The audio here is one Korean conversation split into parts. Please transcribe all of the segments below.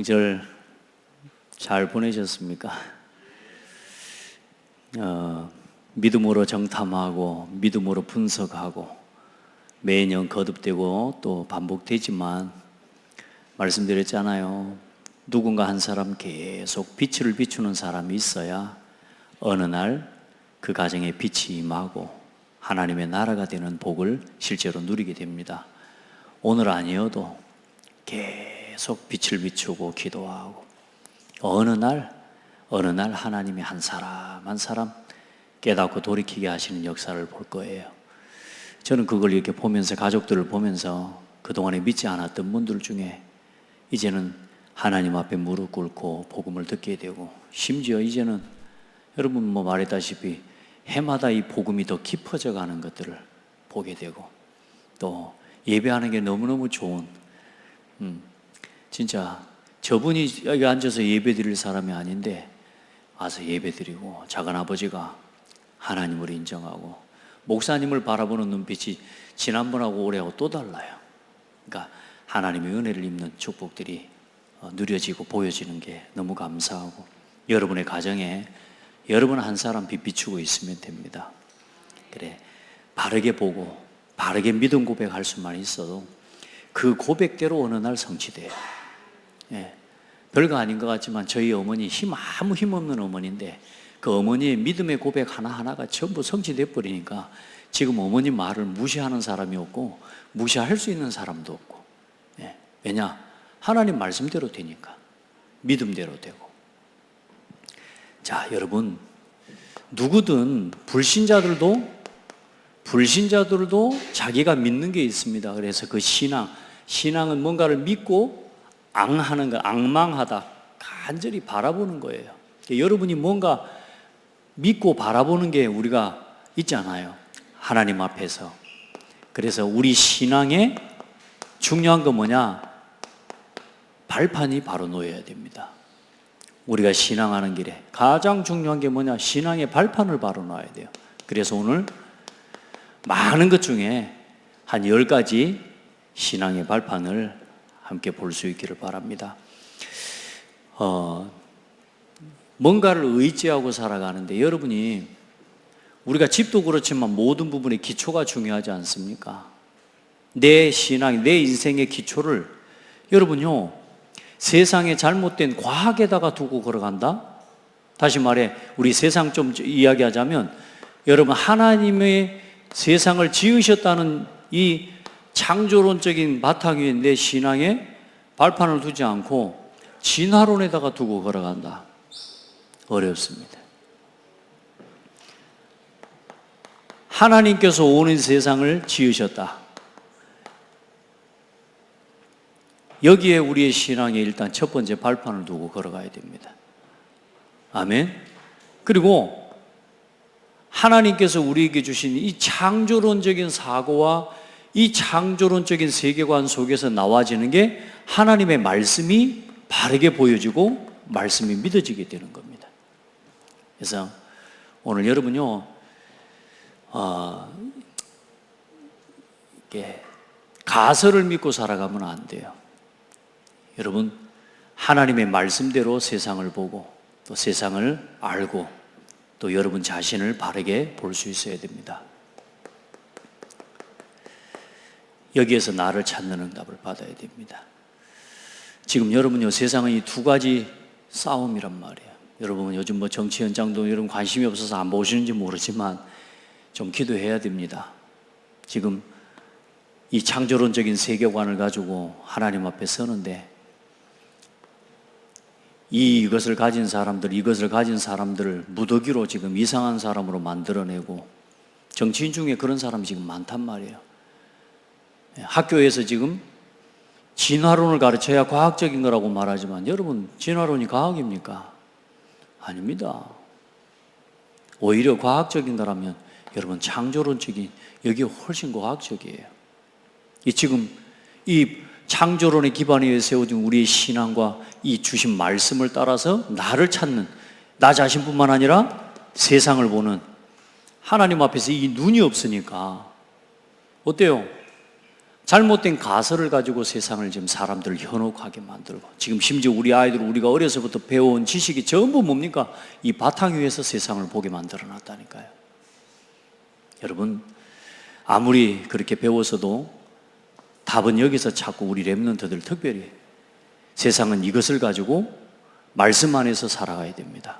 명절 잘 보내셨습니까? 믿음으로 정탐하고 믿음으로 분석하고 매년 거듭되고 또 반복되지만 말씀드렸잖아요. 누군가 한 사람 계속 빛을 비추는 사람이 있어야 어느 날 그 가정에 빛이 임하고 하나님의 나라가 되는 복을 실제로 누리게 됩니다. 오늘 아니어도 계속 빛을 비추고 기도하고 어느 날 하나님이 한 사람 한 사람 깨닫고 돌이키게 하시는 역사를 볼 거예요. 저는 그걸 이렇게 보면서, 가족들을 보면서 그동안에 믿지 않았던 분들 중에 이제는 하나님 앞에 무릎 꿇고 복음을 듣게 되고, 심지어 이제는 여러분 말했다시피 해마다 이 복음이 더 깊어져 가는 것들을 보게 되고, 또 예배하는 게 너무너무 좋은, 진짜 저분이 여기 앉아서 예배 드릴 사람이 아닌데 와서 예배 드리고, 작은아버지가 하나님을 인정하고 목사님을 바라보는 눈빛이 지난번하고 올해하고 또 달라요. 그러니까 하나님의 은혜를 입는 축복들이 누려지고 보여지는 게 너무 감사하고, 여러분의 가정에 여러분 한 사람 빛 비추고 있으면 됩니다. 그래, 바르게 보고 바르게 믿음 고백할 수만 있어도 그 고백대로 어느 날 성취돼요. 예, 별거 아닌 것 같지만 저희 어머니 아무 힘없는 어머니인데 그 어머니의 믿음의 고백 하나하나가 전부 성취돼 버리니까 지금 어머니 말을 무시하는 사람이 없고 무시할 수 있는 사람도 없고. 예, 왜냐? 하나님 말씀대로 되니까, 믿음대로 되고. 자, 여러분, 누구든 불신자들도 자기가 믿는 게 있습니다. 그래서 그 신앙은 뭔가를 믿고 앙망하다, 간절히 바라보는 거예요. 여러분이 뭔가 믿고 바라보는 게 우리가 있잖아요, 하나님 앞에서. 그래서 우리 신앙에 중요한 건 뭐냐? 발판이 바로 놓여야 됩니다. 우리가 신앙하는 길에 가장 중요한 게 뭐냐? 신앙의 발판을 바로 놔야 돼요. 그래서 오늘 많은 것 중에 한 10가지 신앙의 발판을 함께 볼 수 있기를 바랍니다. 뭔가를 의지하고 살아가는데, 여러분이, 우리가 집도 그렇지만 모든 부분의 기초가 중요하지 않습니까? 내 신앙, 내 인생의 기초를 여러분요, 세상의 잘못된 과학에다가 두고 걸어간다? 다시 말해, 우리 세상 좀 이야기하자면, 여러분, 하나님의 세상을 지으셨다는 이 창조론적인 바탕 위에 내 신앙에 발판을 두지 않고 진화론에다가 두고 걸어간다. 어렵습니다. 하나님께서 온 세상을 지으셨다. 여기에 우리의 신앙에 일단 첫 번째 발판을 두고 걸어가야 됩니다. 아멘. 그리고 하나님께서 우리에게 주신 이 창조론적인 사고와 이 창조론적인 세계관 속에서 나와지는 게 하나님의 말씀이 바르게 보여지고 말씀이 믿어지게 되는 겁니다. 그래서 오늘 여러분요, 가설을 믿고 살아가면 안 돼요. 여러분, 하나님의 말씀대로 세상을 보고 또 세상을 알고 또 여러분 자신을 바르게 볼 수 있어야 됩니다. 여기에서 나를 찾는 응답을 받아야 됩니다. 지금 여러분요, 세상은 이 두 가지 싸움이란 말이에요. 여러분 요즘 뭐 정치 현장도 여러분 관심이 없어서 안 보시는지 모르지만 좀 기도해야 됩니다. 지금 이 창조론적인 세계관을 가지고 하나님 앞에 서는데, 이것을 가진 사람들을 무더기로 지금 이상한 사람으로 만들어내고, 정치인 중에 그런 사람이 지금 많단 말이에요. 학교에서 지금 진화론을 가르쳐야 과학적인 거라고 말하지만, 여러분, 진화론이 과학입니까? 아닙니다. 오히려 과학적인 거라면 여러분 창조론적인, 여기 훨씬 과학적이에요. 지금 이 창조론의 기반 위에 세워진 우리의 신앙과 이 주신 말씀을 따라서 나를 찾는, 나 자신뿐만 아니라 세상을 보는, 하나님 앞에서 이 눈이 없으니까 어때요? 잘못된 가설을 가지고 세상을 지금 사람들을 현혹하게 만들고, 지금 심지어 우리 아이들, 우리가 어려서부터 배워온 지식이 전부 뭡니까? 이 바탕 위에서 세상을 보게 만들어 놨다니까요. 여러분, 아무리 그렇게 배워서도 답은 여기서 찾고, 우리 렘넌트들 특별히 세상은 이것을 가지고 말씀 안에서 살아가야 됩니다.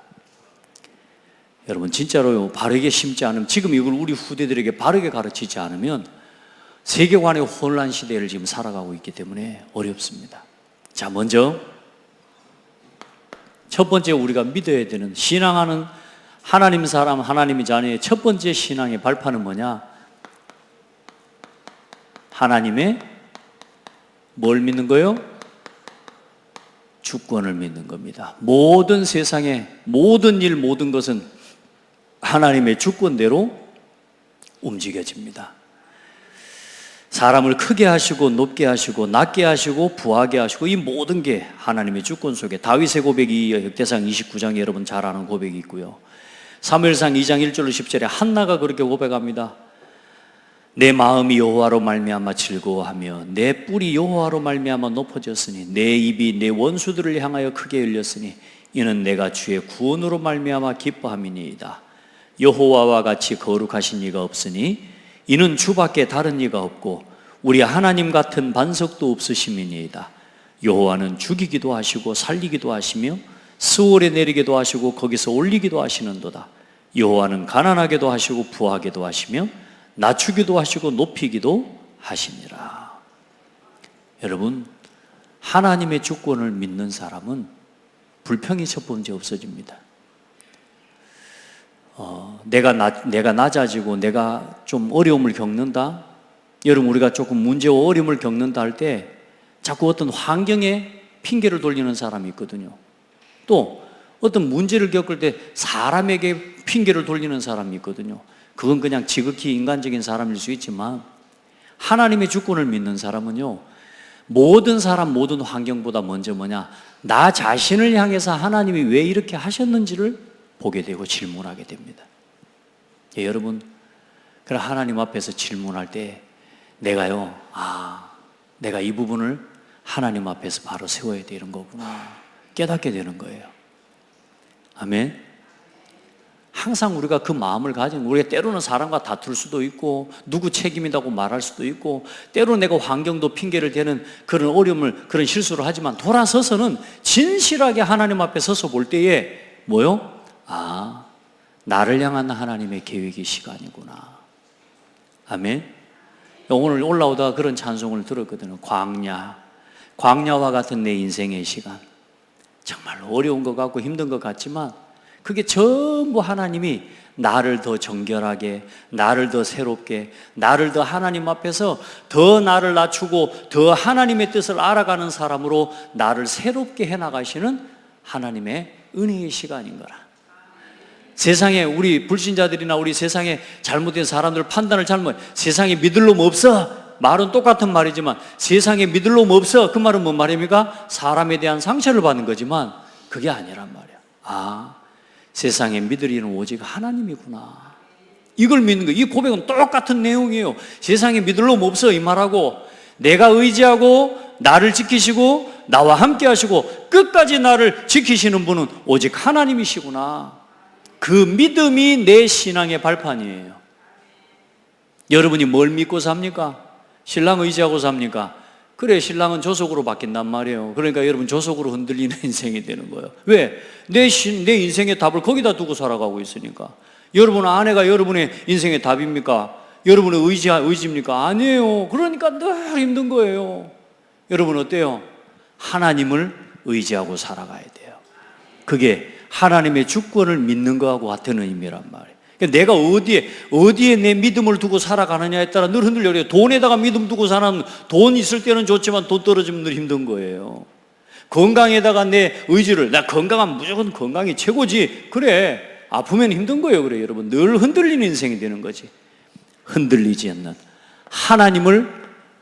여러분, 진짜로요, 바르게 심지 않으면, 지금 이걸 우리 후대들에게 바르게 가르치지 않으면 세계관의 혼란 시대를 지금 살아가고 있기 때문에 어렵습니다. 자, 먼저 첫 번째 우리가 믿어야 되는, 신앙하는 하나님 사람, 하나님의 자녀의 첫 번째 신앙의 발판은 뭐냐? 하나님의 뭘 믿는 거요? 주권을 믿는 겁니다. 모든 세상의 모든 일, 모든 것은 하나님의 주권대로 움직여집니다. 사람을 크게 하시고 높게 하시고 낮게 하시고 부하게 하시고, 이 모든 게 하나님의 주권 속에, 다윗의 고백이 역대상 29장에 여러분 잘 아는 고백이 있고요. 사무엘상 2장 1절로 10절에 한나가 그렇게 고백합니다. 내 마음이 여호와로 말미암아 즐거워하며 내 뿔이 여호와로 말미암아 높아졌으니 내 입이 내 원수들을 향하여 크게 열렸으니 이는 내가 주의 구원으로 말미암아 기뻐함이니이다. 여호와와 같이 거룩하신 이가 없으니 이는 주밖에 다른 이가 없고 우리 하나님 같은 반석도 없으심이니이다. 여호와는 죽이기도 하시고 살리기도 하시며 스올에 내리기도 하시고 거기서 올리기도 하시는도다. 여호와는 가난하게도 하시고 부하게도 하시며 낮추기도 하시고 높이기도 하시니라. 여러분, 하나님의 주권을 믿는 사람은 불평이 첫 번째 없어집니다. 내가 낮아지고 내가 좀 어려움을 겪는다. 여러분, 우리가 조금 문제와 어려움을 겪는다 할 때 자꾸 어떤 환경에 핑계를 돌리는 사람이 있거든요. 또 어떤 문제를 겪을 때 사람에게 핑계를 돌리는 사람이 있거든요. 그건 그냥 지극히 인간적인 사람일 수 있지만, 하나님의 주권을 믿는 사람은요, 모든 사람, 모든 환경보다 먼저 뭐냐? 나 자신을 향해서 하나님이 왜 이렇게 하셨는지를 보게 되고 질문하게 됩니다. 예, 여러분, 그럼 하나님 앞에서 질문할 때 내가요, 내가 이 부분을 하나님 앞에서 바로 세워야 되는 거구나 깨닫게 되는 거예요. 아멘. 항상 우리가 그 마음을 가지고, 우리가 때로는 사람과 다툴 수도 있고 누구 책임이라고 말할 수도 있고, 때로는 내가 환경도 핑계를 대는 그런 어려움을, 그런 실수를 하지만 돌아서서는 진실하게 하나님 앞에 서서 볼 때에 뭐요? 나를 향한 하나님의 계획의 시간이구나. 아멘. 오늘 올라오다가 그런 찬송을 들었거든요. 광야와 같은 내 인생의 시간. 정말 어려운 것 같고 힘든 것 같지만 그게 전부 하나님이 나를 더 정결하게, 나를 더 새롭게, 나를 더 하나님 앞에서 더 나를 낮추고 더 하나님의 뜻을 알아가는 사람으로 나를 새롭게 해나가시는 하나님의 은혜의 시간인 거라. 세상에 우리 불신자들이나 우리 세상에 잘못된 사람들 판단을 세상에 믿을 놈 없어, 말은 똑같은 말이지만 세상에 믿을 놈 없어, 그 말은 뭔 말입니까? 사람에 대한 상처를 받는 거지만 그게 아니란 말이야. 세상에 믿을 이는 오직 하나님이구나, 이걸 믿는 거예요. 이 고백은 똑같은 내용이에요. 세상에 믿을 놈 없어 이 말하고, 내가 의지하고 나를 지키시고 나와 함께 하시고 끝까지 나를 지키시는 분은 오직 하나님이시구나. 그 믿음이 내 신앙의 발판이에요. 여러분이 뭘 믿고 삽니까? 신랑 의지하고 삽니까? 그래, 신랑은 조속으로 바뀐단 말이에요. 그러니까 여러분 조속으로 흔들리는 인생이 되는 거예요. 왜? 내 인생의 답을 거기다 두고 살아가고 있으니까. 여러분 아내가 여러분의 인생의 답입니까? 여러분의 의지입니까? 아니에요. 그러니까 늘 힘든 거예요. 여러분 어때요? 하나님을 의지하고 살아가야 돼요. 그게 하나님의 주권을 믿는 것하고 같은 의미란 말이에요. 그러니까 내가 어디에 내 믿음을 두고 살아가느냐에 따라 늘 흔들려요. 돈에다가 믿음 두고 사는, 돈 있을 때는 좋지만 돈 떨어지면 늘 힘든 거예요. 건강에다가 내 의지를, 나 건강하면 무조건 건강이 최고지, 그래, 아프면 힘든 거예요. 그래, 여러분 늘 흔들리는 인생이 되는 거지. 흔들리지 않는 하나님을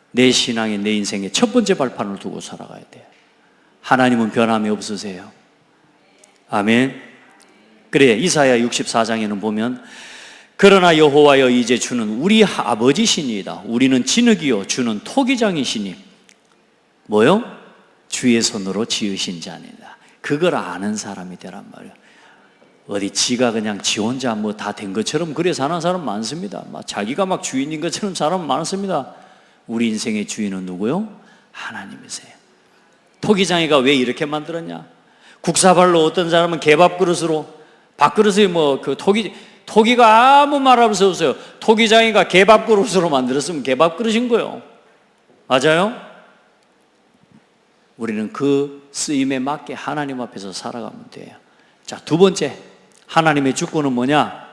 내 신앙의, 내 인생의 첫 번째 발판을 두고 살아가야 돼요. 하나님은 변함이 없으세요. 아멘. 그래, 이사야 64장에는 보면 그러나 여호와여 이제 주는 우리 아버지시니이다. 우리는 진흙이요 주는 토기장이시니 뭐요? 주의 손으로 지으신 자니다. 그걸 아는 사람이 되란 말이에요. 어디 지가 그냥 지 혼자 뭐 다 된 것처럼 그래 사는 사람 많습니다. 막 자기가 막 주인인 것처럼 사람 많습니다. 우리 인생의 주인은 누구요? 하나님이세요. 토기장이가 왜 이렇게 만들었냐? 국사발로 어떤 사람은 개밥 그릇으로, 밥그릇이 뭐 그 토기가 아무 말 할 수 없어요. 토기장이가 개밥 그릇으로 만들었으면 개밥 그릇인 거예요. 맞아요? 우리는 그 쓰임에 맞게 하나님 앞에서 살아가면 돼요. 자, 두 번째, 하나님의 주권은 뭐냐?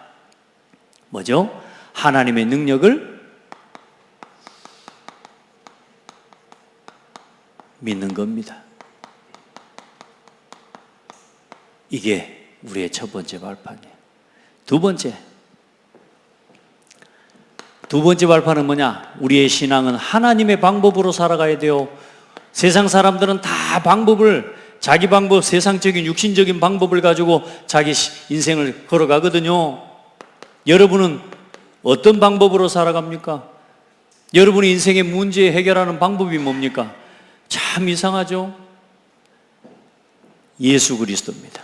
뭐죠? 하나님의 능력을 믿는 겁니다. 이게 우리의 첫 번째 발판이에요. 두 번째 발판은 뭐냐? 우리의 신앙은 하나님의 방법으로 살아가야 돼요. 세상 사람들은 다 자기 방법, 세상적인 육신적인 방법을 가지고 자기 인생을 걸어가거든요. 여러분은 어떤 방법으로 살아갑니까? 여러분의 인생의 문제 해결하는 방법이 뭡니까? 참 이상하죠? 예수 그리스도입니다.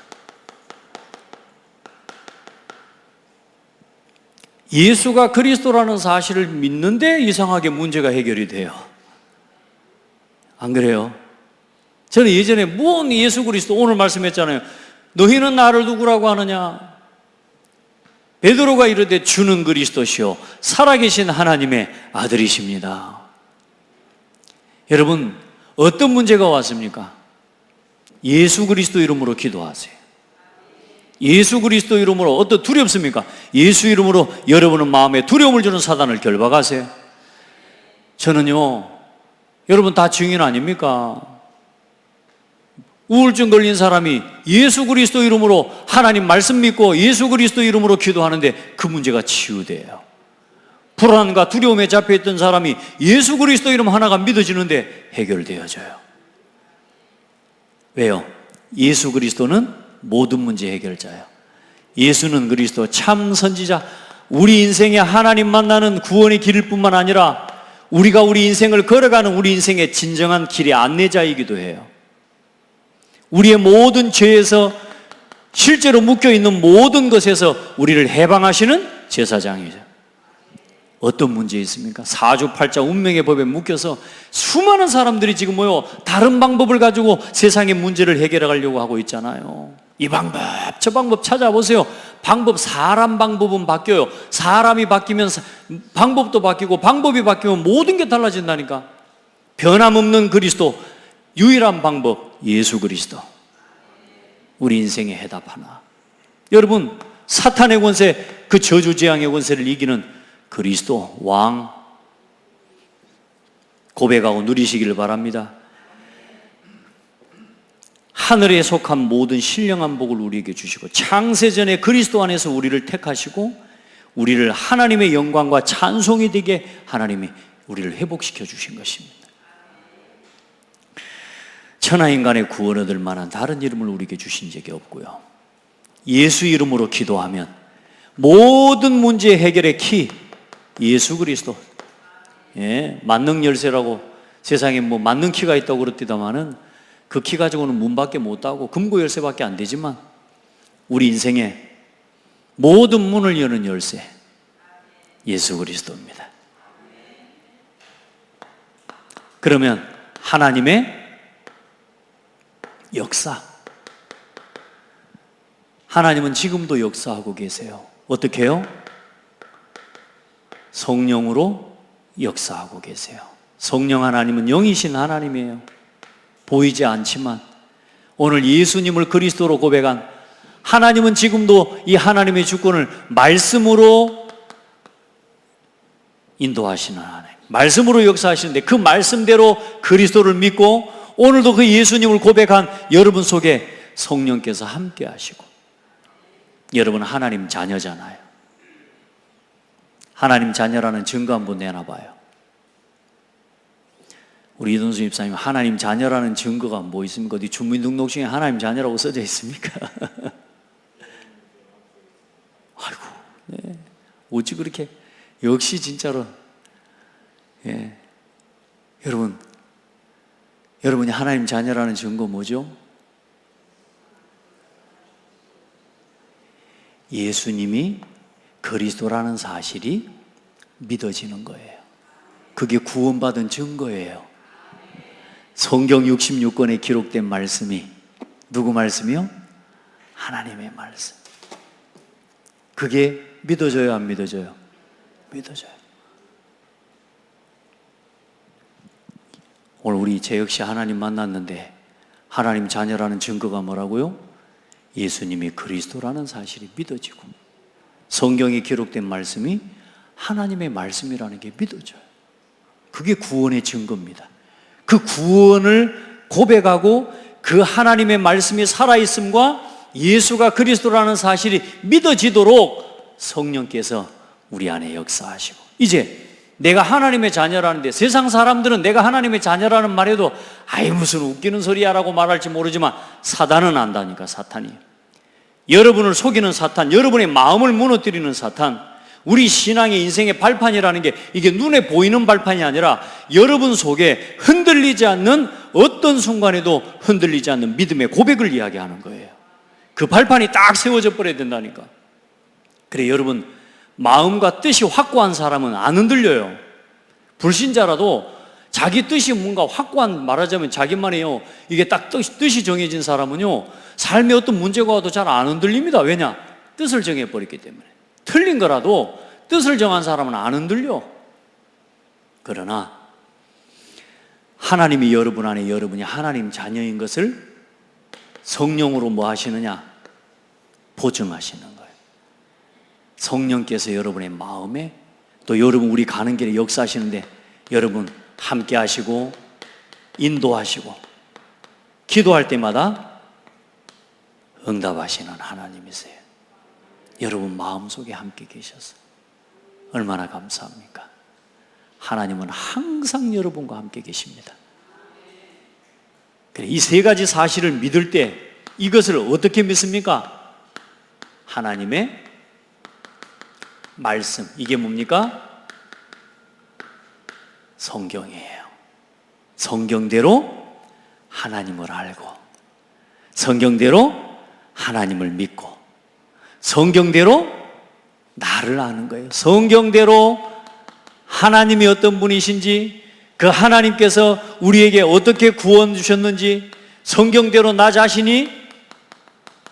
예수가 그리스도라는 사실을 믿는데 이상하게 문제가 해결이 돼요. 안 그래요? 저는 예전에 뭔 예수 그리스도, 오늘 말씀했잖아요. 너희는 나를 누구라고 하느냐? 베드로가 이르되 주는 그리스도시요 살아계신 하나님의 아들이십니다. 여러분, 어떤 문제가 왔습니까? 예수 그리스도 이름으로 기도하세요. 예수 그리스도 이름으로 어떤 두렵습니까? 예수 이름으로 여러분은 마음에 두려움을 주는 사단을 결박하세요. 저는요, 여러분 다 증인 아닙니까? 우울증 걸린 사람이 예수 그리스도 이름으로 하나님 말씀 믿고 예수 그리스도 이름으로 기도하는데 그 문제가 치유돼요. 불안과 두려움에 잡혀있던 사람이 예수 그리스도 이름 하나가 믿어지는데 해결되어져요. 왜요? 예수 그리스도는 모든 문제 해결자예요. 예수는 그리스도 참 선지자, 우리 인생에 하나님 만나는 구원의 길일 뿐만 아니라 우리가 우리 인생을 걸어가는 우리 인생의 진정한 길의 안내자이기도 해요. 우리의 모든 죄에서, 실제로 묶여있는 모든 것에서 우리를 해방하시는 제사장이죠. 어떤 문제 있습니까? 사주팔자 운명의 법에 묶여서 수많은 사람들이 지금 다른 방법을 가지고 세상의 문제를 해결하려고 하고 있잖아요. 이 방법, 저 방법 찾아보세요. 사람 방법은 바뀌어요. 사람이 바뀌면 방법도 바뀌고, 방법이 바뀌면 모든 게 달라진다니까. 변함없는 그리스도, 유일한 방법, 예수 그리스도. 우리 인생의 해답 하나. 여러분, 사탄의 권세, 그 저주재앙의 권세를 이기는 그리스도 왕 고백하고 누리시기를 바랍니다. 하늘에 속한 모든 신령한 복을 우리에게 주시고, 창세전에 그리스도 안에서 우리를 택하시고 우리를 하나님의 영광과 찬송이 되게 하나님이 우리를 회복시켜 주신 것입니다. 천하인간의 구원을 얻을 만한 다른 이름을 우리에게 주신 적이 없고요. 예수 이름으로 기도하면 모든 문제 해결의 키, 예수 그리스도. 만능 열쇠라고 세상에 만능 키가 있다고 그렇디다마는 그 키 가지고는 문밖에 못 닫고 금고 열쇠밖에 안 되지만 우리 인생의 모든 문을 여는 열쇠, 예수 그리스도입니다. 그러면 하나님의 역사, 하나님은 지금도 역사하고 계세요. 어떻게 해요? 성령으로 역사하고 계세요. 성령 하나님은 영이신 하나님이에요. 보이지 않지만 오늘 예수님을 그리스도로 고백한 하나님은 지금도 이 하나님의 주권을 말씀으로 인도하시는 하나님, 말씀으로 역사하시는데 그 말씀대로 그리스도를 믿고 오늘도 그 예수님을 고백한 여러분 속에 성령께서 함께 하시고, 여러분 하나님 자녀잖아요. 하나님 자녀라는 증거 한번 내놔봐요. 우리 이동수 집사님, 하나님 자녀라는 증거가 뭐 있습니까? 어디 주민등록증에 하나님 자녀라고 써져 있습니까? 아이고, 네. 어찌 그렇게 역시 진짜로 여러분이 하나님 자녀라는 증거 뭐죠? 예수님이 그리스도라는 사실이 믿어지는 거예요. 그게 구원받은 증거예요. 성경 66권에 기록된 말씀이 누구 말씀이요? 하나님의 말씀. 그게 믿어져요, 안 믿어져요? 믿어져요. 오늘 우리 제 역시 하나님 만났는데 하나님 자녀라는 증거가 뭐라고요? 예수님이 그리스도라는 사실이 믿어지고 성경에 기록된 말씀이 하나님의 말씀이라는 게 믿어져요. 그게 구원의 증거입니다. 그 구원을 고백하고 그 하나님의 말씀이 살아있음과 예수가 그리스도라는 사실이 믿어지도록 성령께서 우리 안에 역사하시고, 이제 내가 하나님의 자녀라는데 세상 사람들은 내가 하나님의 자녀라는 말에도 아이 무슨 웃기는 소리야 라고 말할지 모르지만 사단은 안다니까. 사탄이 여러분을 속이는 사탄, 여러분의 마음을 무너뜨리는 사탄, 우리 신앙의 인생의 발판이라는 게 이게 눈에 보이는 발판이 아니라 여러분 속에 흔들리지 않는, 어떤 순간에도 흔들리지 않는 믿음의 고백을 이야기하는 거예요. 그 발판이 딱 세워져 버려야 된다니까. 그래, 여러분 마음과 뜻이 확고한 사람은 안 흔들려요. 불신자라도 자기 뜻이 뭔가 확고한, 말하자면 자기만이요, 이게 딱 뜻이 정해진 사람은요 삶에 어떤 문제가 와도 잘 안 흔들립니다. 왜냐? 뜻을 정해버렸기 때문에. 틀린 거라도 뜻을 정한 사람은 안 흔들려. 그러나 하나님이 여러분 안에, 여러분이 하나님 자녀인 것을 성령으로 뭐 하시느냐? 보증하시는 거예요. 성령께서 여러분의 마음에, 또 여러분 우리 가는 길에 역사하시는데 여러분 함께 하시고 인도하시고 기도할 때마다 응답하시는 하나님이세요. 여러분 마음속에 함께 계셔서 얼마나 감사합니까? 하나님은 항상 여러분과 함께 계십니다. 이 세 가지 사실을 믿을 때 이것을 어떻게 믿습니까? 하나님의 말씀, 이게 뭡니까? 성경이에요. 성경대로 하나님을 알고, 성경대로 하나님을 믿고, 성경대로 나를 아는 거예요. 성경대로 하나님이 어떤 분이신지, 그 하나님께서 우리에게 어떻게 구원 주셨는지, 성경대로 나 자신이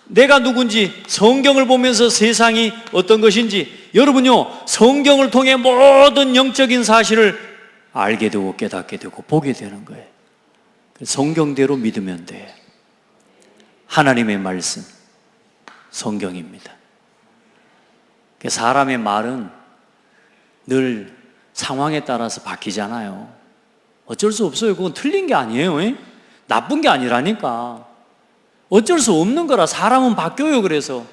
내가 누군지, 성경을 보면서 세상이 어떤 것인지, 여러분요 성경을 통해 모든 영적인 사실을 알게 되고 깨닫게 되고 보게 되는 거예요. 성경대로 믿으면 돼요. 하나님의 말씀, 성경입니다. 사람의 말은 늘 상황에 따라서 바뀌잖아요. 어쩔 수 없어요. 그건 틀린 게 아니에요. 나쁜 게 아니라니까. 어쩔 수 없는 거라. 사람은 바뀌어요. 그래서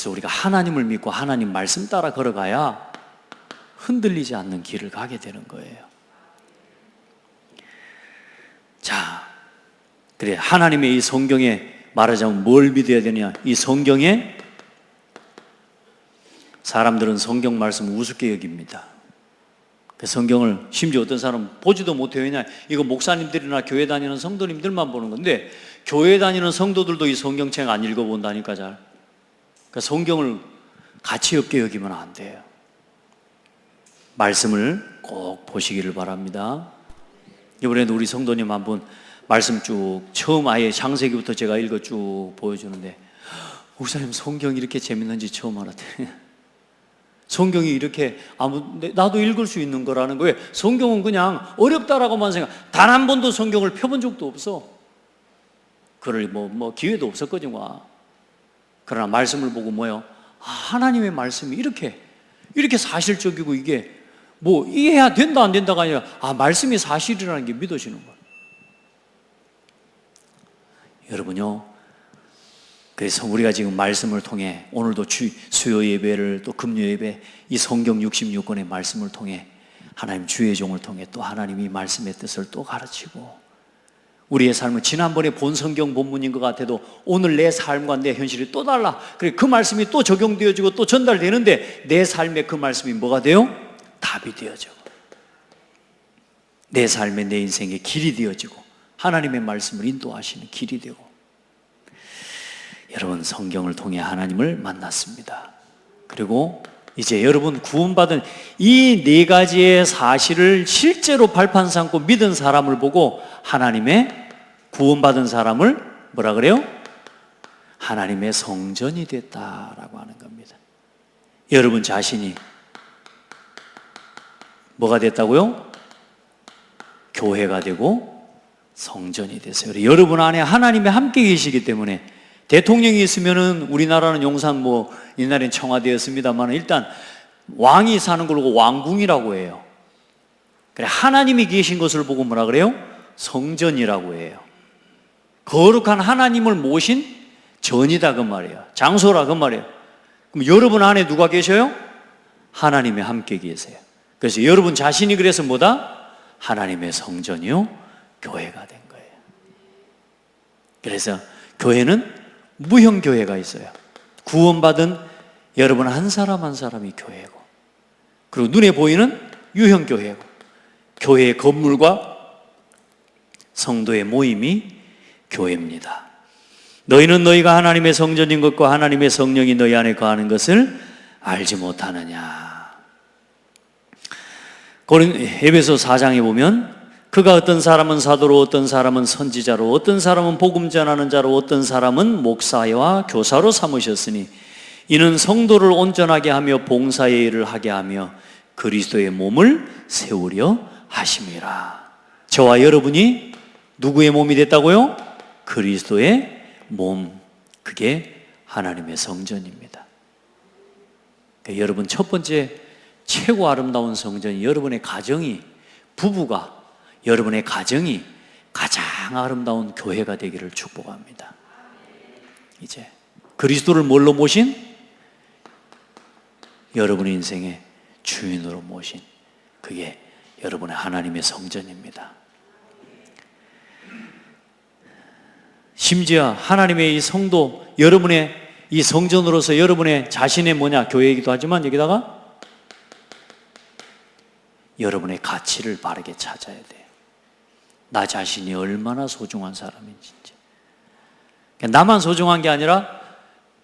우리가 하나님을 믿고 하나님 말씀 따라 걸어가야 흔들리지 않는 길을 가게 되는 거예요. 자, 그래, 하나님의 이 성경에 말하자면 뭘 믿어야 되냐? 이 성경에, 사람들은 성경 말씀을 우습게 여깁니다. 그 성경을 심지어 어떤 사람은 보지도 못해요. 왜냐? 이거 목사님들이나 교회 다니는 성도님들만 보는 건데, 교회 다니는 성도들도 이 성경책 안 읽어본다니까. 잘. 그러니까 성경을 가치 없게 여기면 안 돼요. 말씀을 꼭 보시기를 바랍니다. 이번에도 우리 성도님 한번 말씀 쭉, 처음 아예 창세기부터 제가 읽어 쭉 보여주는데, 목사님 성경이 이렇게 재밌는지 처음 알았대. 성경이 이렇게 나도 읽을 수 있는 거라는 거예요. 성경은 그냥 어렵다라고만 생각, 단 한 번도 성경을 펴본 적도 없어. 그럴 기회도 없었거든. 그러나 말씀을 보고 뭐요? 하나님의 말씀이 이렇게 사실적이고, 이게 이해해야 된다 안 된다가 아니라 말씀이 사실이라는 게 믿어지는 거예요. 여러분요, 그래서 우리가 지금 말씀을 통해 오늘도 수요 예배를, 또 금요 예배, 이 성경 66권의 말씀을 통해 하나님 주의 종을 통해 또 하나님이 말씀의 뜻을 또 가르치고, 우리의 삶은 지난번에 본 성경 본문인 것 같아도 오늘 내 삶과 내 현실이 또 달라. 그래, 그 말씀이 또 적용되어지고 또 전달되는데 내 삶에 그 말씀이 뭐가 돼요? 답이 되어지고, 내 삶에 내 인생의 길이 되어지고, 하나님의 말씀을 인도하시는 길이 되고. 여러분, 성경을 통해 하나님을 만났습니다. 그리고 이제 여러분 구원받은 이 네 가지의 사실을 실제로 발판 삼고 믿은 사람을 보고 하나님의 구원받은 사람을 뭐라 그래요? 하나님의 성전이 됐다라고 하는 겁니다. 여러분 자신이 뭐가 됐다고요? 교회가 되고 성전이 됐어요. 여러분 안에 하나님이 함께 계시기 때문에, 대통령이 있으면은 우리나라는 용산 옛날엔 청와대였습니다만 일단 왕이 사는 걸 왕궁이라고 해요. 그래, 하나님이 계신 것을 보고 뭐라 그래요? 성전이라고 해요. 거룩한 하나님을 모신 전이다 그 말이에요. 장소라 그 말이에요. 그럼 여러분 안에 누가 계셔요? 하나님이 함께 계세요. 그래서 여러분 자신이 그래서 뭐다? 하나님의 성전이요, 교회가 된 거예요. 그래서 교회는 무형교회가 있어요. 구원받은 여러분 한 사람 한 사람이 교회고, 그리고 눈에 보이는 유형교회고, 교회의 건물과 성도의 모임이 교회입니다. 너희는 너희가 하나님의 성전인 것과 하나님의 성령이 너희 안에 거하는 것을 알지 못하느냐. 에베소 4장에 보면 그가 어떤 사람은 사도로, 어떤 사람은 선지자로, 어떤 사람은 복음 전하는 자로, 어떤 사람은 목사와 교사로 삼으셨으니 이는 성도를 온전하게 하며 봉사의 일을 하게 하며 그리스도의 몸을 세우려 하심이라. 저와 여러분이 누구의 몸이 됐다고요? 그리스도의 몸, 그게 하나님의 성전입니다. 그러니까 여러분 첫 번째 최고 아름다운 성전이 여러분의 가정이, 부부가, 여러분의 가정이 가장 아름다운 교회가 되기를 축복합니다. 이제 그리스도를 뭘로 모신? 여러분의 인생의 주인으로 모신, 그게 여러분의 하나님의 성전입니다. 심지어 하나님의 이 성도, 여러분의 이 성전으로서 여러분의 자신의 교회이기도 하지만 여기다가 여러분의 가치를 바르게 찾아야 돼요. 나 자신이 얼마나 소중한 사람인지. 나만 소중한 게 아니라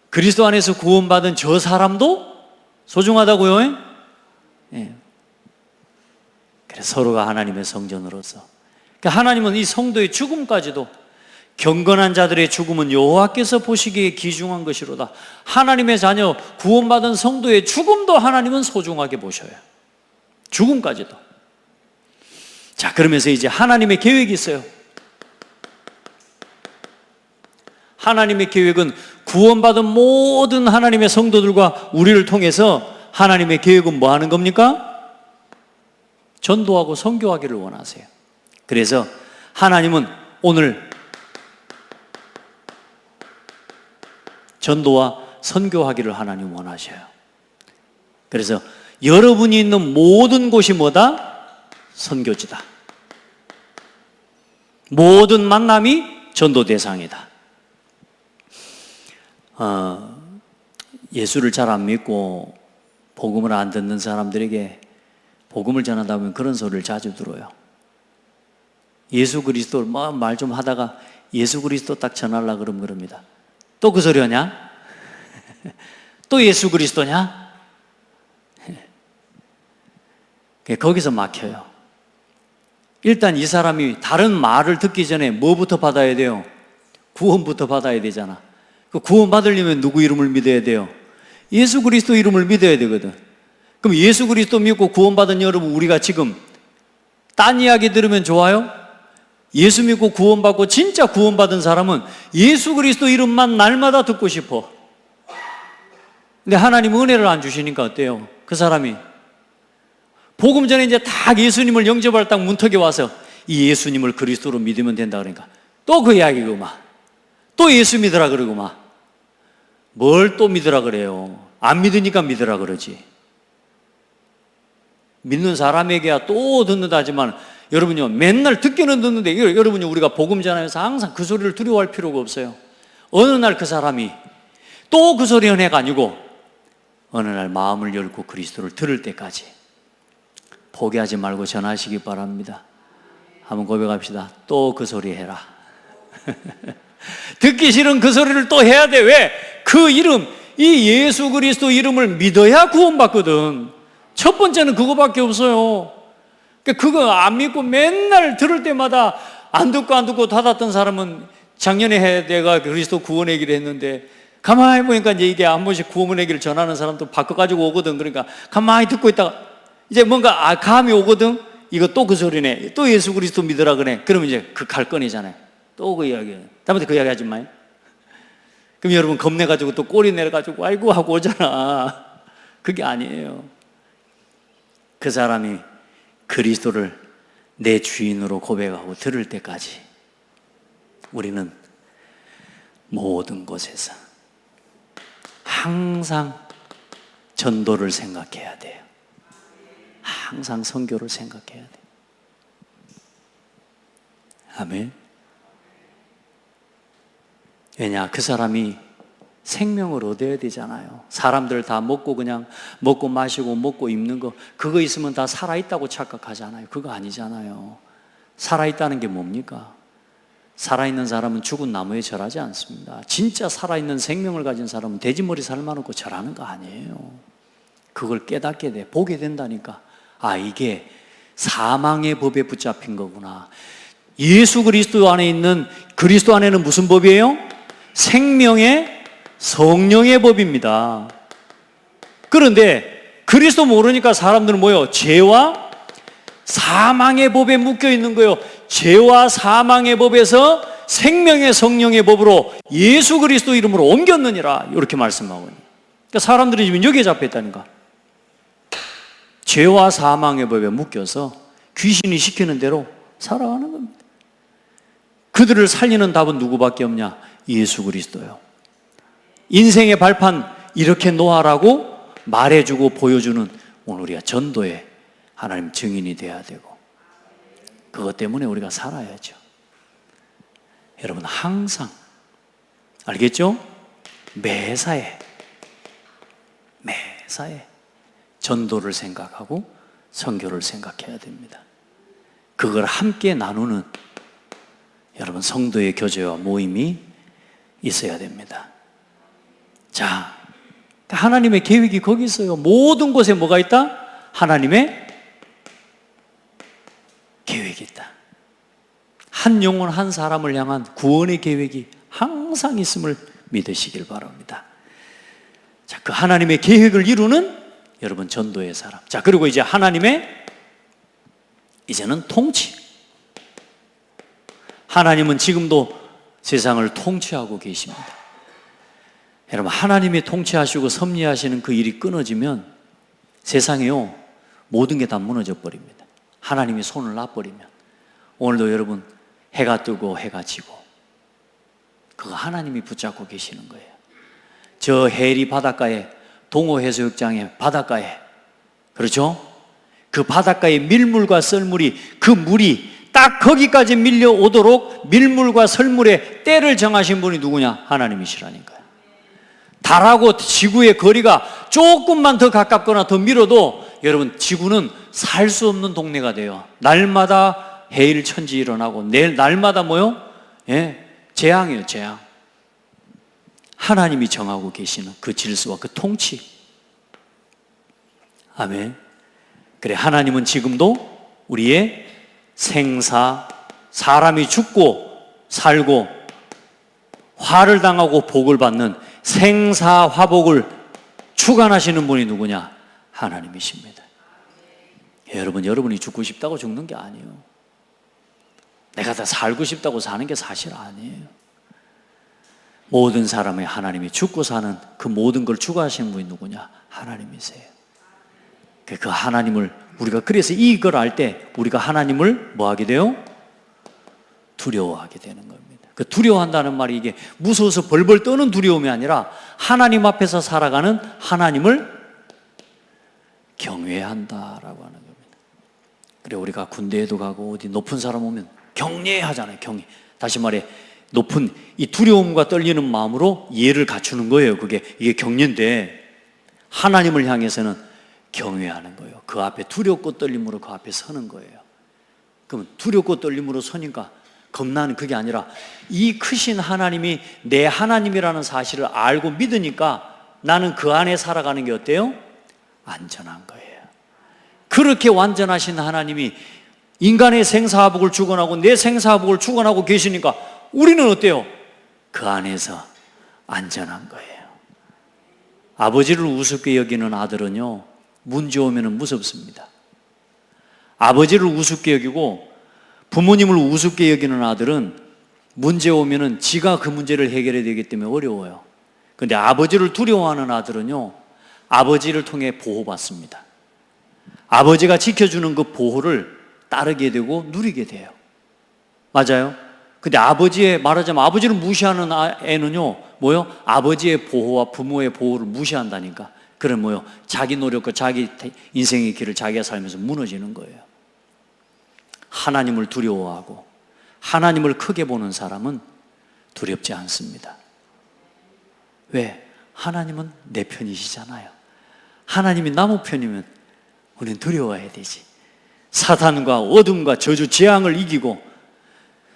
그리스도 안에서 구원받은 저 사람도 소중하다고요. 예. 그래서 서로가 하나님의 성전으로서, 하나님은 이 성도의 죽음까지도, 경건한 자들의 죽음은 여호와께서 보시기에 귀중한 것이로다. 하나님의 자녀, 구원받은 성도의 죽음도 하나님은 소중하게 보셔요. 죽음까지도. 자, 그러면서 이제 하나님의 계획이 있어요. 하나님의 계획은 구원받은 모든 하나님의 성도들과 우리를 통해서 하나님의 계획은 뭐 하는 겁니까? 전도하고 선교하기를 원하세요. 그래서 하나님은 오늘 전도와 선교하기를 하나님 원하셔요. 그래서 여러분이 있는 모든 곳이 뭐다? 선교지다. 모든 만남이 전도 대상이다. 예수를 잘 안 믿고 복음을 안 듣는 사람들에게 복음을 전하다 보면 그런 소리를 자주 들어요. 예수 그리스도 말 좀 하다가 예수 그리스도 딱 전하려고 그러면 그럽니다. 또 그 소리 하냐? 또 예수 그리스도냐? 거기서 막혀요. 일단 이 사람이 다른 말을 듣기 전에 뭐부터 받아야 돼요? 구원부터 받아야 되잖아. 그 구원 받으려면 누구 이름을 믿어야 돼요? 예수 그리스도 이름을 믿어야 되거든. 그럼 예수 그리스도 믿고 구원받은 여러분, 우리가 지금 딴 이야기 들으면 좋아요? 예수 믿고 구원받고 진짜 구원받은 사람은 예수 그리스도 이름만 날마다 듣고 싶어. 근데 하나님 은혜를 안 주시니까 어때요? 그 사람이 복음 전에 이제 딱 예수님을 영접할 딱 문턱에 와서 이 예수님을 그리스도로 믿으면 된다 그러니까 또 그 이야기고 막 또 예수 믿으라 그러고 막 뭘 또 믿으라 그래요? 안 믿으니까 믿으라 그러지. 믿는 사람에게야 또 듣는다 하지만 여러분요, 맨날 듣기는 듣는데, 여러분요, 우리가 복음 전하면서 항상 그 소리를 두려워할 필요가 없어요. 어느 날 그 사람이 또 그 소리 은혜가 아니고 어느 날 마음을 열고 그리스도를 들을 때까지 포기하지 말고 전하시기 바랍니다. 한번 고백합시다. 또 그 소리 해라. 듣기 싫은 그 소리를 또 해야 돼. 왜? 그 이름, 이 예수 그리스도 이름을 믿어야 구원받거든. 첫 번째는 그거밖에 없어요. 그거 안 믿고 맨날 들을 때마다 안 듣고 닫았던 사람은 작년에 내가 그리스도 구원 얘기를 했는데 가만히 보니까 이제 이게 한 번씩 구원 얘기를 전하는 사람도 바꿔가지고 오거든. 그러니까 가만히 듣고 있다가 이제 뭔가 감이 오거든. 이거 또 그 소리네. 또 예수 그리스도 믿으라 그래. 그러면 이제 그 갈 건이잖아요. 또 그 이야기. 다음부터 그 이야기 하지 마요. 그럼 여러분 겁내가지고 또 꼬리 내려가지고 아이고 하고 오잖아. 그게 아니에요. 그 사람이 그리스도를 내 주인으로 고백하고 들을 때까지 우리는 모든 곳에서 항상 전도를 생각해야 돼요. 항상 선교를 생각해야 돼요. 아멘. 왜냐, 그 사람이 생명을 얻어야 되잖아요. 사람들 다 먹고 그냥 먹고 마시고 먹고 입는 거 그거 있으면 다 살아있다고 착각하잖아요. 그거 아니잖아요. 살아있다는 게 뭡니까? 살아있는 사람은 죽은 나무에 절하지 않습니다. 진짜 살아있는 생명을 가진 사람은 돼지머리 살만놓고 절하는 거 아니에요. 그걸 깨닫게 돼. 보게 된다니까. 아, 이게 사망의 법에 붙잡힌 거구나. 예수 그리스도 안에 있는, 그리스도 안에는 무슨 법이에요? 생명의 성령의 법입니다. 그런데 그리스도 모르니까 사람들은 뭐예요? 죄와 사망의 법에 묶여 있는 거예요. 죄와 사망의 법에서 생명의 성령의 법으로 예수 그리스도 이름으로 옮겼느니라, 이렇게 말씀하고 있는. 그러니까 사람들이 지금 여기에 잡혀 있다니까. 죄와 사망의 법에 묶여서 귀신이 시키는 대로 살아가는 겁니다. 그들을 살리는 답은 누구밖에 없냐? 예수 그리스도요. 인생의 발판 이렇게 놓아라고 말해주고 보여주는 오늘 우리가 전도의 하나님 증인이 돼야 되고, 그것 때문에 우리가 살아야죠. 여러분 항상 알겠죠? 매사에 전도를 생각하고 선교를 생각해야 됩니다. 그걸 함께 나누는 여러분 성도의 교제와 모임이 있어야 됩니다. 자, 하나님의 계획이 거기 있어요. 모든 곳에 뭐가 있다? 하나님의 계획이 있다. 한 영혼 한 사람을 향한 구원의 계획이 항상 있음을 믿으시길 바랍니다. 자, 그 하나님의 계획을 이루는 여러분 전도의 사람. 자, 그리고 이제 하나님의 이제는 통치. 하나님은 지금도 세상을 통치하고 계십니다. 여러분 하나님이 통치하시고 섭리하시는 그 일이 끊어지면 세상에요 모든 게 다 무너져 버립니다. 하나님이 손을 놔버리면. 오늘도 여러분 해가 뜨고 해가 지고 그거 하나님이 붙잡고 계시는 거예요. 저 해리 바닷가에, 동호해수욕장의 바닷가에, 그렇죠? 그 바닷가의 밀물과 썰물이, 그 물이 딱 거기까지 밀려오도록 밀물과 썰물의 때를 정하신 분이 누구냐? 하나님이시라니까요. 달하고 지구의 거리가 조금만 더 가깝거나 더 밀어도 여러분 지구는 살 수 없는 동네가 돼요. 날마다 해일 천지 일어나고 내일 날마다 뭐요? 예, 재앙이에요, 재앙. 하나님이 정하고 계시는 그 질서와 그 통치. 아멘. 그래, 하나님은 지금도 우리의 생사, 사람이 죽고 살고 화를 당하고 복을 받는 생사화복을 주관하시는 분이 누구냐? 하나님이십니다. 여러분, 여러분이 죽고 싶다고 죽는 게 아니에요. 내가 다 살고 싶다고 사는 게 사실 아니에요. 모든 사람의 하나님이 죽고 사는 그 모든 걸 주관하시는 분이 누구냐? 하나님이세요. 그 하나님을 우리가, 그래서 이걸 알 때 우리가 하나님을 뭐 하게 돼요? 두려워하게 되는 겁니다. 그 두려워한다는 말이 이게 무서워서 벌벌 떠는 두려움이 아니라 하나님 앞에서 살아가는 하나님을 경외한다라고 하는 겁니다. 그래, 우리가 군대에도 가고 어디 높은 사람 오면 경례하잖아요. 경례. 다시 말해, 높은 이 두려움과 떨리는 마음으로 예를 갖추는 거예요. 이게 경례인데, 하나님을 향해서는 경외하는 거예요. 그 앞에 두렵고 떨림으로 그 앞에 서는 거예요. 그럼 두렵고 떨림으로 서니까 겁나는 그게 아니라 이 크신 하나님이 내 하나님이라는 사실을 알고 믿으니까 나는 그 안에 살아가는 게 어때요? 안전한 거예요. 그렇게 완전하신 하나님이 인간의 생사화복을 주관하고 내 생사화복을 주관하고 계시니까 우리는 어때요? 그 안에서 안전한 거예요. 아버지를 우습게 여기는 아들은요, 문제 오면 무섭습니다. 아버지를 우습게 여기고 부모님을 우습게 여기는 아들은 문제 오면은 지가 그 문제를 해결해야 되기 때문에 어려워요. 그런데 아버지를 두려워하는 아들은요, 아버지를 통해 보호받습니다. 아버지가 지켜주는 그 보호를 따르게 되고 누리게 돼요. 맞아요? 근데 말하자면 아버지를 무시하는 애는요, 뭐요? 아버지의 보호와 부모의 보호를 무시한다니까. 그럼 뭐요? 자기 노력과 자기 인생의 길을 자기가 살면서 무너지는 거예요. 하나님을 두려워하고 하나님을 크게 보는 사람은 두렵지 않습니다. 왜? 하나님은 내 편이시잖아요. 하나님이 나무 편이면 우리는 두려워해야 되지. 사탄과 어둠과 저주 재앙을 이기고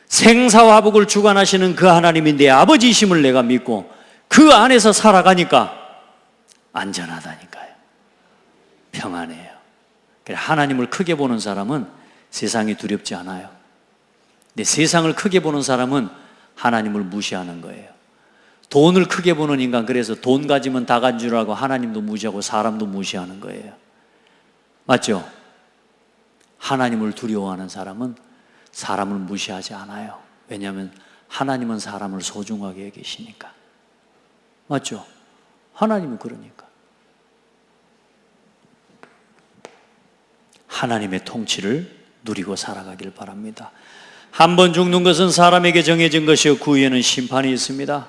생사화복을 주관하시는 그 하나님이 내 아버지이심을 내가 믿고 그 안에서 살아가니까 안전하다니까요. 평안해요. 그래, 하나님을 크게 보는 사람은 세상이 두렵지 않아요. 근데 세상을 크게 보는 사람은 하나님을 무시하는 거예요. 돈을 크게 보는 인간, 그래서 돈 가지면 다 가진 줄 알고 하나님도 무시하고 사람도 무시하는 거예요. 맞죠? 하나님을 두려워하는 사람은 사람을 무시하지 않아요. 왜냐하면 하나님은 사람을 소중하게 여기시니까. 맞죠? 하나님은 그러니까. 하나님의 통치를 누리고 살아가길 바랍니다. 한 번 죽는 것은 사람에게 정해진 것이요 그 후에는 심판이 있습니다.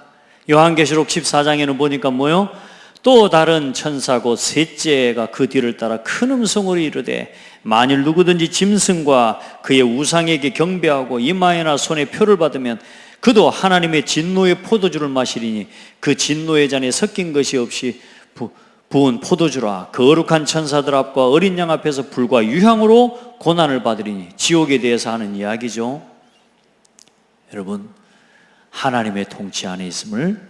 요한계시록 14장에는 보니까 뭐요? 또 다른 천사 곧 셋째가 그 뒤를 따라 큰 음성으로 이르되 만일 누구든지 짐승과 그의 우상에게 경배하고 이마에나 손에 표를 받으면 그도 하나님의 진노의 포도주를 마시리니 그 진노의 잔에 섞인 것이 없이 부은 포도주라. 그 거룩한 천사들 앞과 어린 양 앞에서 불과 유향으로 고난을 받으리니. 지옥에 대해서 하는 이야기죠. 여러분, 하나님의 통치 안에 있음을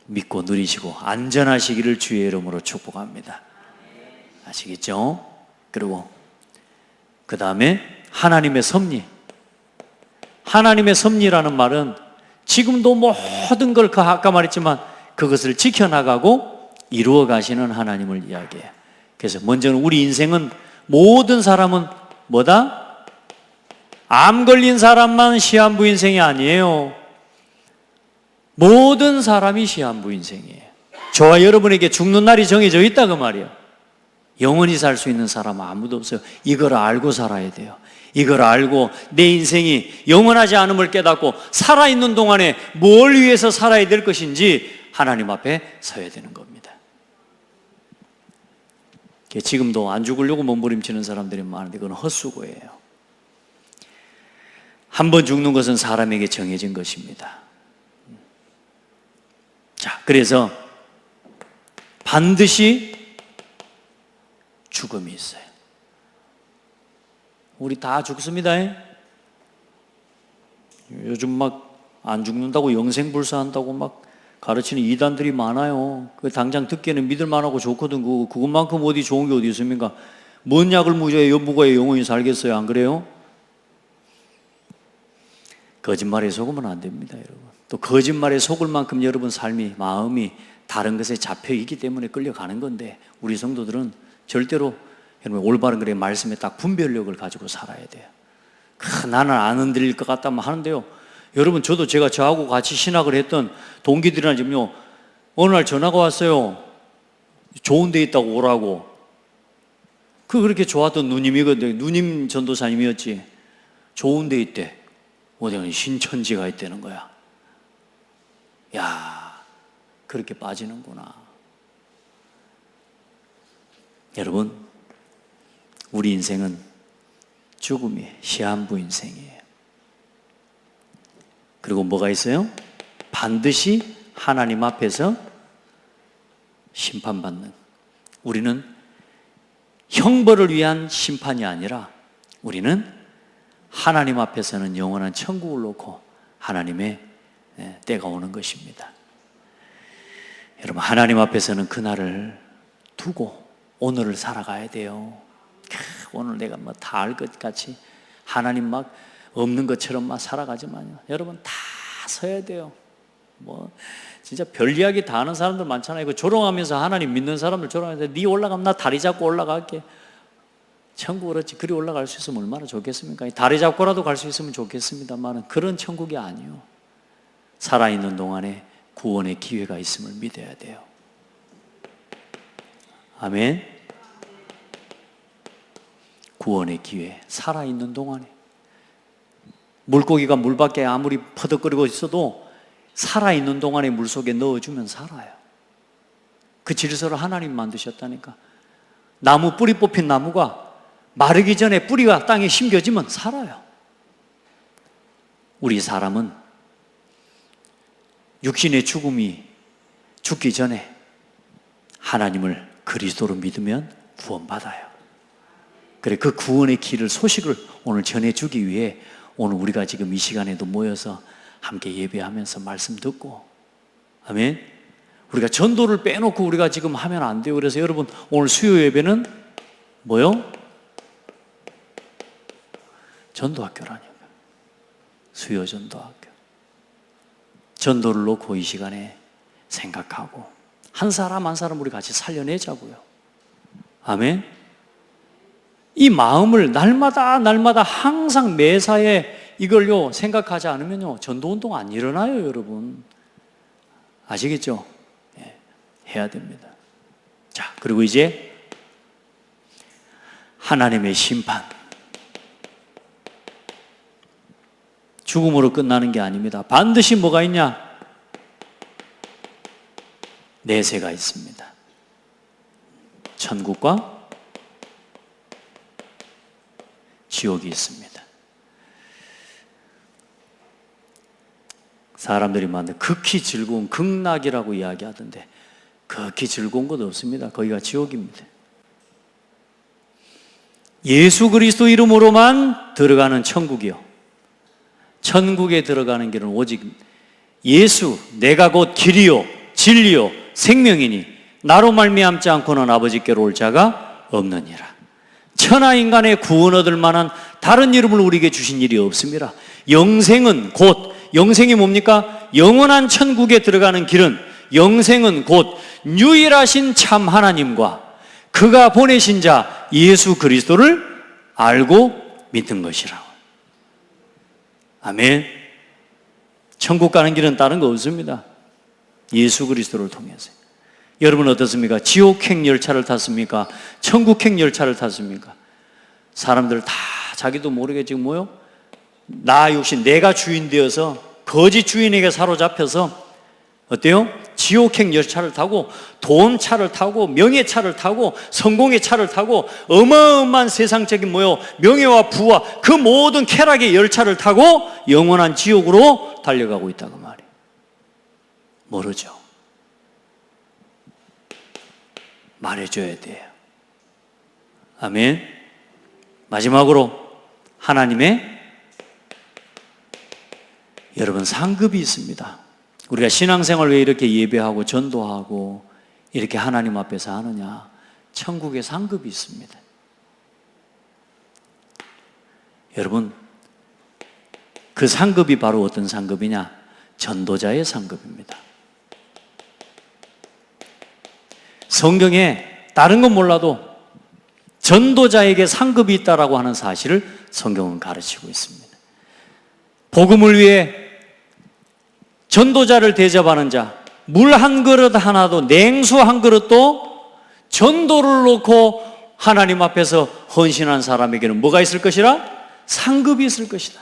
믿고 누리시고 안전하시기를 주의 이름으로 축복합니다. 아시겠죠? 그리고 그 다음에 하나님의 섭리. 하나님의 섭리라는 말은 지금도 모든 걸 아까 말했지만 그것을 지켜나가고 이루어 가시는 하나님을 이야기해요. 그래서 먼저는 우리 인생은 모든 사람은 뭐다? 암 걸린 사람만 시한부 인생이 아니에요. 모든 사람이 시한부 인생이에요. 저와 여러분에게 죽는 날이 정해져 있다 그 말이에요. 영원히 살 수 있는 사람은 아무도 없어요. 이걸 알고 살아야 돼요. 이걸 알고 내 인생이 영원하지 않음을 깨닫고 살아있는 동안에 뭘 위해서 살아야 될 것인지 하나님 앞에 서야 되는 겁니다. 지금도 안 죽으려고 몸부림치는 사람들이 많은데 그건 헛수고예요. 한 번 죽는 것은 사람에게 정해진 것입니다. 자, 그래서 반드시 죽음이 있어요. 우리 다 죽습니다. 요즘 막 안 죽는다고 영생불사한다고 막 가르치는 이단들이 많아요. 그 당장 듣기에는 믿을 만하고 좋거든. 그것만큼 어디 좋은 게 어디 있습니까? 뭔 약을 무자에 여부가에 영원히 살겠어요? 안 그래요? 거짓말에 속으면 안 됩니다, 여러분. 또 거짓말에 속을 만큼 여러분 삶이, 마음이 다른 것에 잡혀 있기 때문에 끌려가는 건데 우리 성도들은 절대로 여러분 올바른 그의 말씀에 딱 분별력을 가지고 살아야 돼요. 나는 안 흔들릴 것 같다면 하는데요. 여러분, 저도 저하고 같이 신학을 했던 동기들이나 지금요, 어느 날 전화가 왔어요. 좋은 데 있다고 오라고. 그렇게 좋았던 누님이거든요. 누님 전도사님이었지. 좋은 데 있대. 어디 신천지가 있다는 거야. 야, 그렇게 빠지는구나. 여러분, 우리 인생은 죽음이 시한부 인생이에요. 그리고 뭐가 있어요? 반드시 하나님 앞에서 심판받는, 우리는 형벌을 위한 심판이 아니라 우리는 하나님 앞에서는 영원한 천국을 놓고 하나님의 때가 오는 것입니다. 여러분, 하나님 앞에서는 그날을 두고 오늘을 살아가야 돼요. 오늘 내가 뭐 다 알 것 같이 하나님 막 없는 것처럼 막 살아가지만요, 여러분 다 서야 돼요. 뭐 진짜 별 이야기 다 하는 사람들 많잖아요. 그 조롱하면서 하나님 믿는 사람들 조롱하면서 네 올라가면 나 다리 잡고 올라갈게. 천국을 어찌 그리 올라갈 수 있으면 얼마나 좋겠습니까? 다리 잡고라도 갈 수 있으면 좋겠습니다만 그런 천국이 아니요, 살아있는 동안에 구원의 기회가 있음을 믿어야 돼요. 아멘. 구원의 기회, 살아있는 동안에. 물고기가 물 밖에 아무리 퍼덕거리고 있어도 살아있는 동안에 물속에 넣어주면 살아요. 그 질서를 하나님 만드셨다니까. 나무, 뿌리 뽑힌 나무가 마르기 전에 뿌리가 땅에 심겨지면 살아요. 우리 사람은 육신의 죽기 전에 하나님을 그리스도로 믿으면 구원받아요. 그래, 그 구원의 길을, 소식을 오늘 전해주기 위해 오늘 우리가 지금 이 시간에도 모여서 함께 예배하면서 말씀 듣고, 아멘. 우리가 전도를 빼놓고 우리가 지금 하면 안 돼요. 그래서 여러분, 오늘 수요 예배는 뭐요? 전도학교라니까. 수요 전도학교. 전도를 놓고 이 시간에 생각하고 한 사람 한 사람 우리 같이 살려내자고요. 아멘. 이 마음을 날마다 항상 매사에 이걸요 생각하지 않으면요 전도운동 안 일어나요, 여러분. 아시겠죠? 예, 해야 됩니다. 자, 그리고 이제 하나님의 심판. 죽음으로 끝나는 게 아닙니다. 반드시 뭐가 있냐? 내세가 있습니다. 천국과 지옥이 있습니다. 사람들이 많은데 극히 즐거운 극락이라고 이야기하던데 극히 즐거운 것 없습니다. 거기가 지옥입니다. 예수 그리스도 이름으로만 들어가는 천국이요, 천국에 들어가는 길은 오직 예수, 내가 곧 길이요 진리요 생명이니 나로 말미암지 않고는 아버지께로 올 자가 없느니라. 천하 인간의 구원 얻을 만한 다른 이름을 우리에게 주신 일이 없습니다. 영생은 곧, 영생이 뭡니까? 영원한 천국에 들어가는 길은, 영생은 곧 유일하신 참 하나님과 그가 보내신 자 예수 그리스도를 알고 믿는 것이라고. 아멘. 천국 가는 길은 다른 거 없습니다. 예수 그리스도를 통해서. 여러분 어떻습니까? 지옥행 열차를 탔습니까? 천국행 열차를 탔습니까? 사람들 다 자기도 모르게 지금 뭐요? 나 육신, 내가 주인 되어서 거짓 주인에게 사로잡혀서 어때요? 지옥행 열차를 타고 돈 차를 타고 명예 차를 타고 성공의 차를 타고 어마어마한 세상적인 뭐요? 명예와 부와 그 모든 쾌락의 열차를 타고 영원한 지옥으로 달려가고 있다고 말이에요. 모르죠. 말해줘야 돼요. 아멘. 마지막으로 하나님의 여러분 상급이 있습니다. 우리가 신앙생활 왜 이렇게 예배하고 전도하고 이렇게 하나님 앞에서 하느냐? 천국의 상급이 있습니다. 여러분, 그 상급이 바로 어떤 상급이냐? 전도자의 상급입니다. 성경에 다른 건 몰라도 전도자에게 상급이 있다라고 하는 사실을 성경은 가르치고 있습니다. 복음을 위해 전도자를 대접하는 자, 물 한 그릇 하나도, 냉수 한 그릇도 전도를 놓고 하나님 앞에서 헌신한 사람에게는 뭐가 있을 것이라? 상급이 있을 것이다.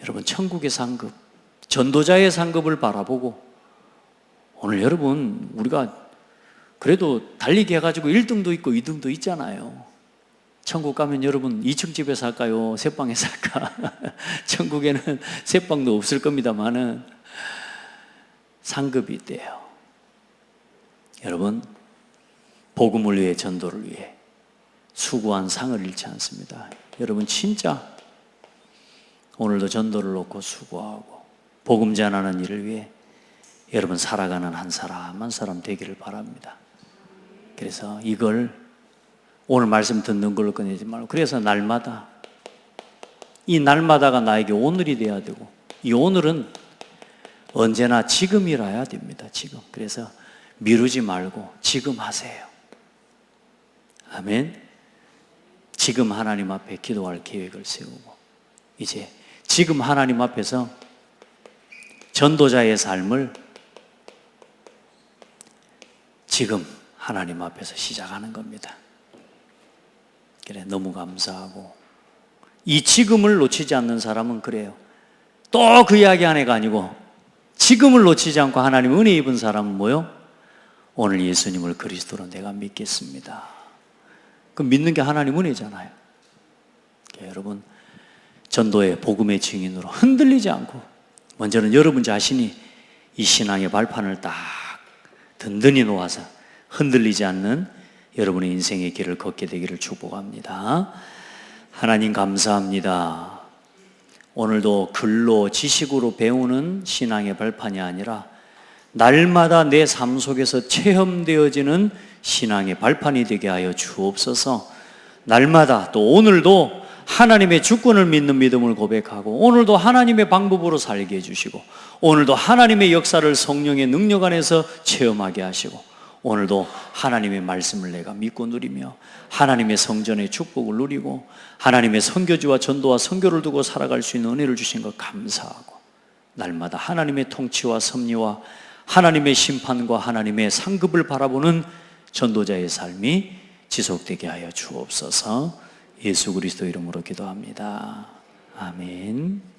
여러분, 천국의 상급, 전도자의 상급을 바라보고 오늘 여러분, 우리가 그래도 달리기 해가지고 1등도 있고 2등도 있잖아요. 천국 가면 여러분 2층 집에 살까요? 새방에 살까? 천국에는 새방도 없을 겁니다만은 상급이 있대요. 여러분, 복음을 위해, 전도를 위해 수고한 상을 잃지 않습니다. 여러분 진짜 오늘도 전도를 놓고 수고하고 복음 전하는 일을 위해 여러분 살아가는 한 사람 한 사람 되기를 바랍니다. 그래서 이걸 오늘 말씀 듣는 걸로 끝내지 말고, 그래서 날마다, 이 날마다가 나에게 오늘이 돼야 되고, 이 오늘은 언제나 지금이라야 됩니다. 지금. 그래서 미루지 말고 지금 하세요. 아멘. 지금 하나님 앞에 기도할 계획을 세우고, 이제 지금 하나님 앞에서 전도자의 삶을 지금 하나님 앞에서 시작하는 겁니다. 그래, 너무 감사하고, 이 지금을 놓치지 않는 사람은 그래요. 또 그 이야기 안에가 아니고 지금을 놓치지 않고 하나님 은혜 입은 사람은 뭐요? 오늘 예수님을 그리스도로 내가 믿겠습니다. 그 믿는 게 하나님 은혜잖아요. 여러분, 전도의 복음의 증인으로 흔들리지 않고, 먼저는 여러분 자신이 이 신앙의 발판을 딱 든든히 놓아서 흔들리지 않는 여러분의 인생의 길을 걷게 되기를 축복합니다. 하나님 감사합니다. 오늘도 글로 지식으로 배우는 신앙의 발판이 아니라 날마다 내 삶 속에서 체험되어지는 신앙의 발판이 되게 하여 주옵소서. 날마다 또 오늘도 하나님의 주권을 믿는 믿음을 고백하고, 오늘도 하나님의 방법으로 살게 해주시고, 오늘도 하나님의 역사를 성령의 능력 안에서 체험하게 하시고, 오늘도 하나님의 말씀을 내가 믿고 누리며 하나님의 성전의 축복을 누리고 하나님의 선교지와 전도와 선교를 두고 살아갈 수 있는 은혜를 주신 것 감사하고, 날마다 하나님의 통치와 섭리와 하나님의 심판과 하나님의 상급을 바라보는 전도자의 삶이 지속되게 하여 주옵소서. 예수 그리스도 이름으로 기도합니다. 아멘.